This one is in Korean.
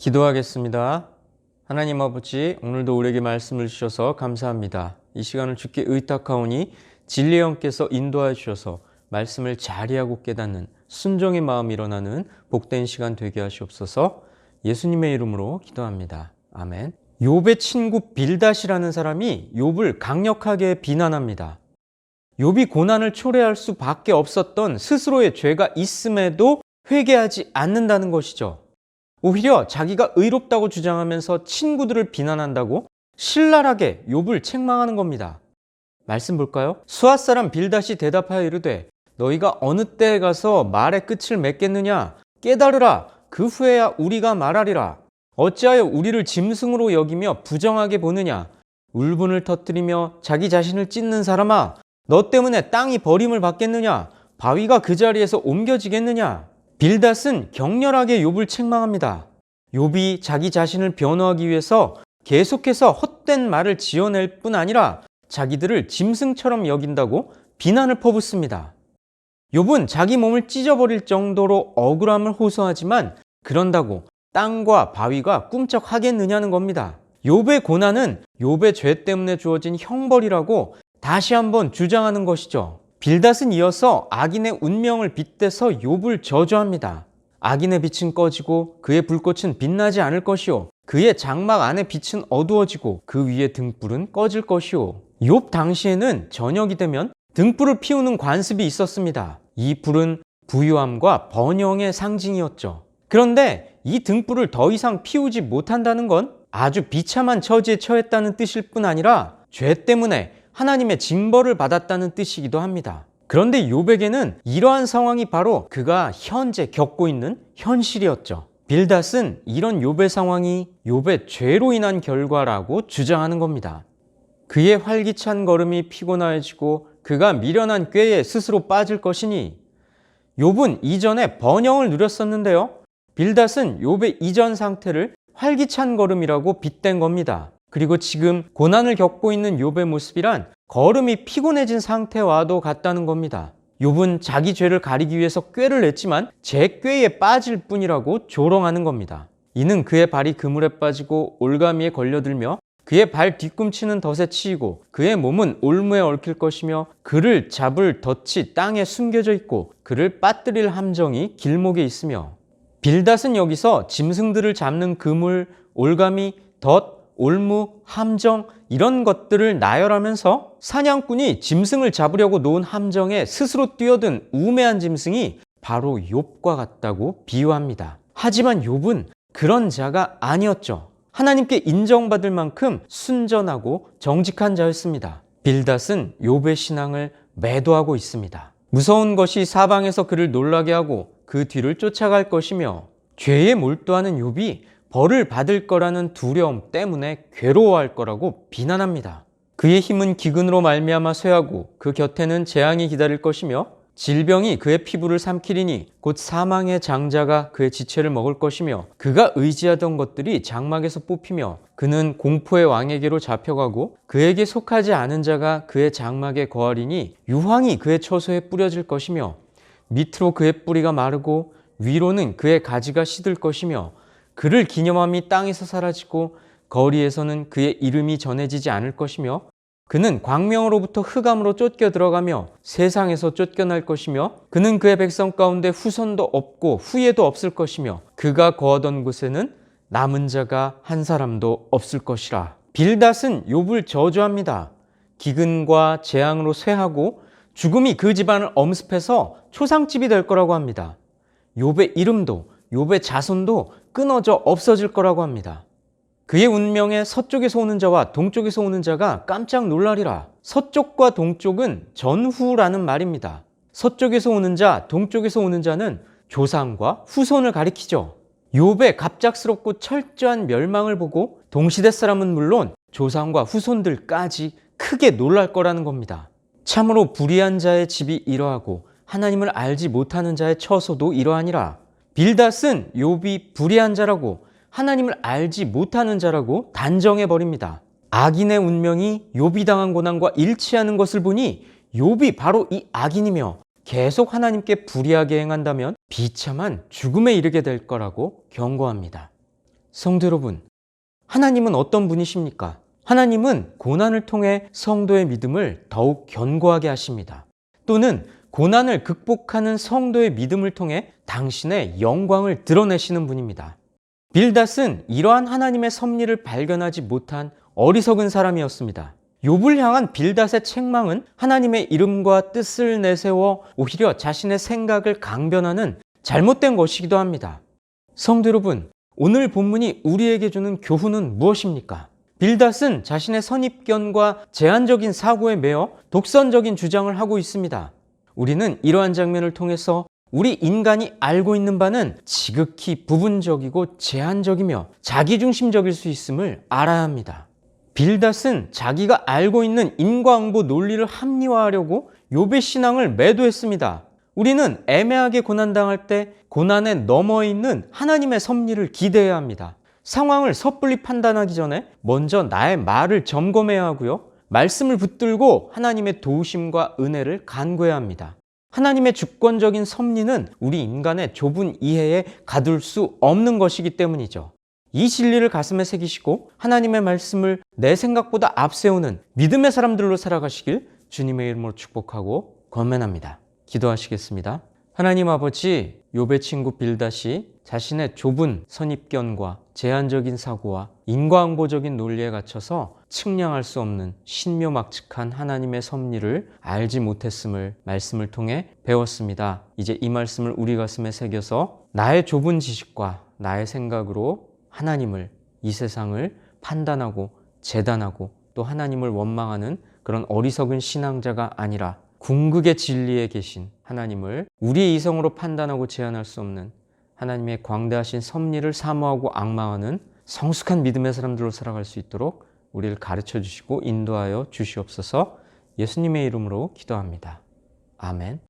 기도하겠습니다. 하나님 아버지, 오늘도 우리에게 말씀을 주셔서 감사합니다. 이 시간을 주께 의탁하오니 진리의 영께서 인도하여 주셔서 말씀을 잘 이해하고 깨닫는 순종의 마음이 일어나는 복된 시간 되게 하시옵소서. 예수님의 이름으로 기도합니다. 아멘. 욥의 친구 빌닷이라는 사람이 욥을 강력하게 비난합니다. 욥이 고난을 초래할 수밖에 없었던 스스로의 죄가 있음에도 회개하지 않는다는 것이죠. 오히려 자기가 의롭다고 주장하면서 친구들을 비난한다고 신랄하게 욥을 책망하는 겁니다. 말씀 볼까요? 수앗 사람 빌닷이 대답하여 이르되 너희가 어느 때에 가서 말의 끝을 맺겠느냐? 깨달으라. 그 후에야 우리가 말하리라. 어찌하여 우리를 짐승으로 여기며 부정하게 보느냐? 울분을 터뜨리며 자기 자신을 찢는 사람아, 너 때문에 땅이 버림을 받겠느냐? 바위가 그 자리에서 옮겨지겠느냐? 빌닷은 격렬하게 욥을 책망합니다. 욥이 자기 자신을 변호하기 위해서 계속해서 헛된 말을 지어낼 뿐 아니라 자기들을 짐승처럼 여긴다고 비난을 퍼붓습니다. 욥은 자기 몸을 찢어버릴 정도로 억울함을 호소하지만 그런다고 땅과 바위가 꿈쩍하겠느냐는 겁니다. 욥의 고난은 욥의 죄 때문에 주어진 형벌이라고 다시 한번 주장하는 것이죠. 빌닷은 이어서 악인의 운명을 빗대서 욥을 저주합니다. 악인의 빛은 꺼지고 그의 불꽃은 빛나지 않을 것이요 그의 장막 안의 빛은 어두워지고 그 위의 등불은 꺼질 것이요. 욥 당시에는 저녁이 되면 등불을 피우는 관습이 있었습니다. 이 불은 부유함과 번영의 상징이었죠. 그런데 이 등불을 더 이상 피우지 못한다는 건 아주 비참한 처지에 처했다는 뜻일 뿐 아니라 죄 때문에 하나님의 징벌을 받았다는 뜻이기도 합니다. 그런데 욥에게는 이러한 상황이 바로 그가 현재 겪고 있는 현실이었죠. 빌닷은 이런 욥의 상황이 욥의 죄로 인한 결과라고 주장하는 겁니다. 그의 활기찬 걸음이 피곤해지고 그가 미련한 꾀에 스스로 빠질 것이니 욥은 이전에 번영을 누렸었는데요. 빌닷은 욥의 이전 상태를 활기찬 걸음이라고 빗댄 겁니다. 그리고 지금 고난을 겪고 있는 욥의 모습이란 걸음이 피곤해진 상태와도 같다는 겁니다. 욥은 자기 죄를 가리기 위해서 꾀를 냈지만 제 꾀에 빠질 뿐이라고 조롱하는 겁니다. 이는 그의 발이 그물에 빠지고 올가미에 걸려들며 그의 발 뒤꿈치는 덫에 치이고 그의 몸은 올무에 얽힐 것이며 그를 잡을 덫이 땅에 숨겨져 있고 그를 빠뜨릴 함정이 길목에 있으며. 빌닷은 여기서 짐승들을 잡는 그물, 올가미, 덫, 올무, 함정 이런 것들을 나열하면서 사냥꾼이 짐승을 잡으려고 놓은 함정에 스스로 뛰어든 우매한 짐승이 바로 욥과 같다고 비유합니다. 하지만 욥은 그런 자가 아니었죠. 하나님께 인정받을 만큼 순전하고 정직한 자였습니다. 빌닷은 욥의 신앙을 매도하고 있습니다. 무서운 것이 사방에서 그를 놀라게 하고 그 뒤를 쫓아갈 것이며 죄에 몰두하는 욥이 벌을 받을 거라는 두려움 때문에 괴로워할 거라고 비난합니다. 그의 힘은 기근으로 말미암아 쇠하고 그 곁에는 재앙이 기다릴 것이며 질병이 그의 피부를 삼키리니 곧 사망의 장자가 그의 지체를 먹을 것이며 그가 의지하던 것들이 장막에서 뽑히며 그는 공포의 왕에게로 잡혀가고 그에게 속하지 않은 자가 그의 장막에 거하리니 유황이 그의 처소에 뿌려질 것이며 밑으로 그의 뿌리가 마르고 위로는 그의 가지가 시들 것이며 그를 기념함이 땅에서 사라지고 거리에서는 그의 이름이 전해지지 않을 것이며 그는 광명으로부터 흑암으로 쫓겨 들어가며 세상에서 쫓겨날 것이며 그는 그의 백성 가운데 후손도 없고 후예도 없을 것이며 그가 거하던 곳에는 남은 자가 한 사람도 없을 것이라. 빌닷은 욥을 저주합니다. 기근과 재앙으로 쇠하고 죽음이 그 집안을 엄습해서 초상집이 될 거라고 합니다. 욥의 이름도 욥의 자손도 끊어져 없어질 거라고 합니다. 그의 운명에 서쪽에서 오는 자와 동쪽에서 오는 자가 깜짝 놀라리라. 서쪽과 동쪽은 전후라는 말입니다. 서쪽에서 오는 자, 동쪽에서 오는 자는 조상과 후손을 가리키죠. 욥의 갑작스럽고 철저한 멸망을 보고 동시대 사람은 물론 조상과 후손들까지 크게 놀랄 거라는 겁니다. 참으로 불의한 자의 집이 이러하고 하나님을 알지 못하는 자의 처소도 이러하니라. 빌닷은 욥이 불의한 자라고 하나님을 알지 못하는 자라고 단정해버립니다. 악인의 운명이 욥이 당한 고난과 일치하는 것을 보니 욥이 바로 이 악인이며 계속 하나님께 불의하게 행한다면 비참한 죽음에 이르게 될 거라고 경고합니다. 성도 여러분, 하나님은 어떤 분이십니까? 하나님은 고난을 통해 성도의 믿음을 더욱 견고하게 하십니다. 또는 고난을 극복하는 성도의 믿음을 통해 당신의 영광을 드러내시는 분입니다. 빌닷은 이러한 하나님의 섭리를 발견하지 못한 어리석은 사람이었습니다. 욥을 향한 빌닷의 책망은 하나님의 이름과 뜻을 내세워 오히려 자신의 생각을 강변하는 잘못된 것이기도 합니다. 성도 여러분, 오늘 본문이 우리에게 주는 교훈은 무엇입니까? 빌닷은 자신의 선입견과 제한적인 사고에 매여 독선적인 주장을 하고 있습니다. 우리는 이러한 장면을 통해서 우리 인간이 알고 있는 바는 지극히 부분적이고 제한적이며 자기중심적일 수 있음을 알아야 합니다. 빌닷은 자기가 알고 있는 인과응보 논리를 합리화하려고 욥의 신앙을 매도했습니다. 우리는 애매하게 고난당할 때 고난에 넘어 있는 하나님의 섭리를 기대해야 합니다. 상황을 섣불리 판단하기 전에 먼저 나의 말을 점검해야 하고요. 말씀을 붙들고 하나님의 도우심과 은혜를 간구해야 합니다. 하나님의 주권적인 섭리는 우리 인간의 좁은 이해에 가둘 수 없는 것이기 때문이죠. 이 진리를 가슴에 새기시고 하나님의 말씀을 내 생각보다 앞세우는 믿음의 사람들로 살아가시길 주님의 이름으로 축복하고 권면합니다. 기도하시겠습니다. 하나님 아버지, 욥의 친구 빌닷이 자신의 좁은 선입견과 제한적인 사고와 인과응보적인 논리에 갇혀서 측량할 수 없는 신묘막측한 하나님의 섭리를 알지 못했음을 말씀을 통해 배웠습니다. 이제 이 말씀을 우리 가슴에 새겨서 나의 좁은 지식과 나의 생각으로 하나님을, 이 세상을 판단하고 재단하고 또 하나님을 원망하는 그런 어리석은 신앙자가 아니라 궁극의 진리에 계신 하나님을 우리의 이성으로 판단하고 제한할 수 없는 하나님의 광대하신 섭리를 사모하고 앙망하는 성숙한 믿음의 사람들로 살아갈 수 있도록 우리를 가르쳐 주시고 인도하여 주시옵소서. 예수님의 이름으로 기도합니다. 아멘.